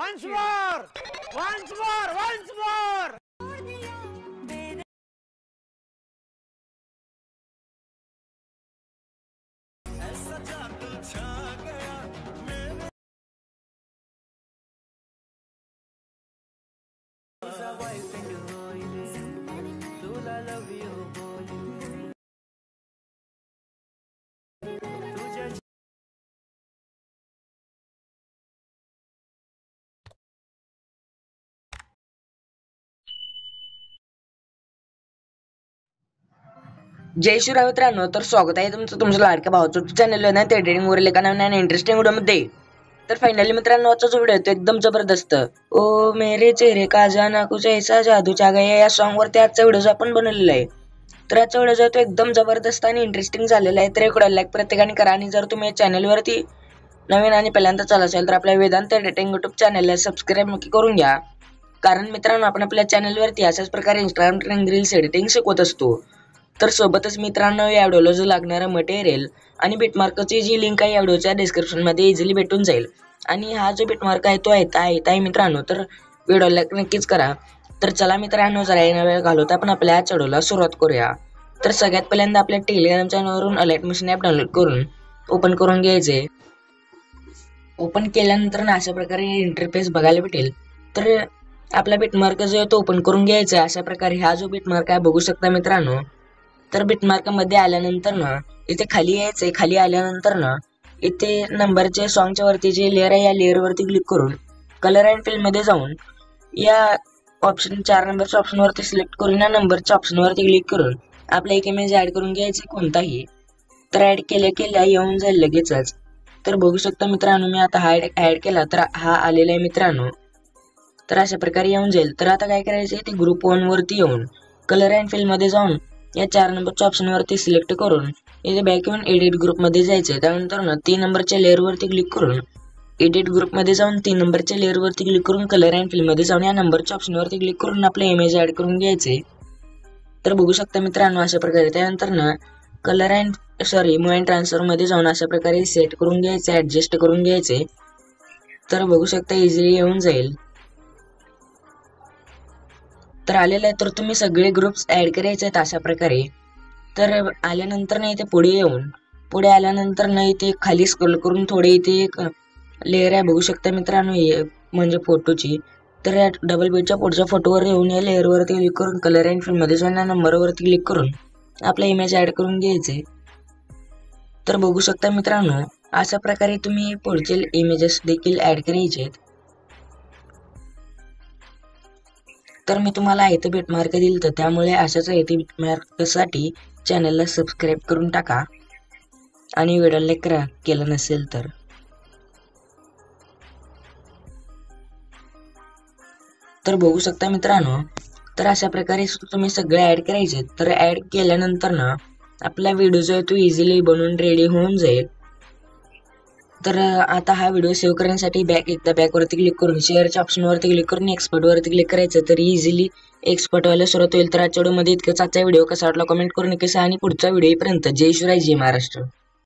Once more! Once more! Once more! जय श्रीराम मित्रांनो, तर स्वागत आहे तुमच्या लाडक्या भावाचं चॅनल आहे ना ते एडिटिंग वरील एका नवीन इंटरेस्टिंग व्हिडिओमध्ये. तर फायनली मित्रांनो, आजचा जो व्हिडिओ आहे तो एकदम जबरदस्त ओ मेरे चेहरे का जाना कुछ ऐसा जादू चा गया या सॉन्ग वरती आजचा व्हिडिओ आपण बनवलेला आहे. तर आजचा व्हिडिओ जो आहे तो एकदम जबरदस्त आणि इंटरेस्टिंग झालेला आहे. तर एक लाईक प्रत्येकाने करा आणि जर तुम्ही चॅनल वरती नवीन आणि पहिल्यांदा चालू असेल तर आपल्या वेदांत एडिटिंग युट्यूब चॅनलला सबस्क्राईब नक्की करून घ्या. कारण मित्रांनो, आपण आपल्या चॅनलवरती अशाच प्रकारे इंस्टाग्राम रील्स एडिटिंग शिकवत असतो. तर सोबतच मित्रांनो, या व्हिडिओला जो लागणारा मटेरियल आणि बिटमार्कची जी लिंक आहे या व्हिडिओच्या डिस्क्रिप्शन मध्ये इझिली भेटून जाईल. आणि हा जो बिटमार्क आहे तो आहे मित्रांनो, तर व्हिडिओला नक्कीच करा. तर चला मित्रांनो, जरा येणं वेळ घालवता आपण आपल्या या व्हिडिओला सुरुवात करूया. तर सगळ्यात पहिल्यांदा आपल्या टेलिग्राम चॅनलवरून अलाइट मशीन ॲप डाउनलोड करून ओपन करून घ्यायचे. ओपन केल्यानंतर अशा प्रकारे इंटरफेस बघायला भेटेल. तर आपला बिटमार्क जो आहे तो ओपन करून घ्यायचा. अशा प्रकारे हा जो बिटमार्क आहे बघू शकता मित्रांनो. तर बिटमार्क मध्ये आल्यानंतर ना इथे खाली यायचंय. खाली आल्यानंतर ना इथे नंबरच्या सॉन्गच्या वरती जे लेअर आहे या लेअर वरती क्लिक करून कलर अँड फिल मध्ये जाऊन या ऑप्शन 4 नंबरच्या ऑप्शन वरती सिलेक्ट करून या नंबरच्या ऑप्शन वरती क्लिक करून आपला एक इमेज ऍड करून घ्यायचा कोणताही. तर ऍड केल्या येऊन जाईल लगेचच. तर बघू शकता मित्रांनो, मी आता हा ऍड केला तर हा आलेला आहे मित्रांनो. तर अशा प्रकारे येऊन जाईल. तर आता काय करायचंय, ते ग्रुप 1 वरती येऊन कलर अँड फिल मध्ये जाऊन या 4 नंबरच्या ऑप्शन वरती सिलेक्ट करून इथे बॅक येऊन एडिट ग्रुप मध्ये जायचंय. त्यानंतर ना 3 नंबरच्या लेअर वरती क्लिक करून एडिट ग्रुप मध्ये जाऊन 3 नंबरच्या लेअर वरती क्लिक करून कलर अँड फिल मध्ये जाऊन या नंबरच्या ऑप्शन वरती क्लिक करून आपला इमेज ऍड करून घ्यायचे. तर बघू शकता मित्रांनो अशा प्रकारे. त्यानंतर ना colour and move and transfer मध्ये जाऊन अशा प्रकारे सेट करून घ्यायचे, ऍडजस्ट करून घ्यायचे. तर बघू शकता इझिली येऊन जाईल. तर आलेलं आहे. तर तुम्ही सगळे ग्रुप्स ऍड करायचे आहेत अशा प्रकारे. तर आल्यानंतर ना इथे पुढे आल्यानंतर ना इथे खाली स्क्रॉल करून थोडे इथे एक लेअर आहे बघू शकता मित्रांनो, म्हणजे फोटोची. तर या डबल बीटच्या पुढच्या फोटोवर येऊन या लेअर वरती क्लिक करून कलर अँड फिल मध्ये जाऊन या नंबर वरती क्लिक करून आपला इमेज ऍड करून घ्यायचे. तर बघू शकता मित्रांनो, अशा प्रकारे तुम्ही पुढचे इमेजेस देखील ऍड करायचे आहेत. तर मी तुम्हाला इथे बिटमार्क दिल, तर त्यामुळे अशाच इथे बिटमार्कसाठी चॅनलला सबस्क्राईब करून टाका आणि व्हिडिओ लाईक करा केलं नसेल तर. तर बघू शकता मित्रांनो, तर अशा प्रकारे तुम्ही सगळे ऍड करायचे. तर ऍड केल्यानंतर ना आपला व्हिडिओ जो आहे तो इझिली बनवून रेडी होऊन जाईल. तर आता हा व्हिडिओ सेव्ह करण्यासाठी एकदा बॅक वरती क्लिक करून शेअरच्या ऑप्शन वरती क्लिक करून एक्सपर्ट वरती क्लिक करायचं. तर इझिली एक्सपर्ट व्हायला सुरुवात होईल. तर आजच्या व्हिडिओ मध्ये इतकंच. आजचा व्हिडिओ कसा वाटला कमेंट करून नक्की सांगा आणि पुढचा व्हिडिओ पर्यंत जय शिवराय, जय महाराष्ट्र.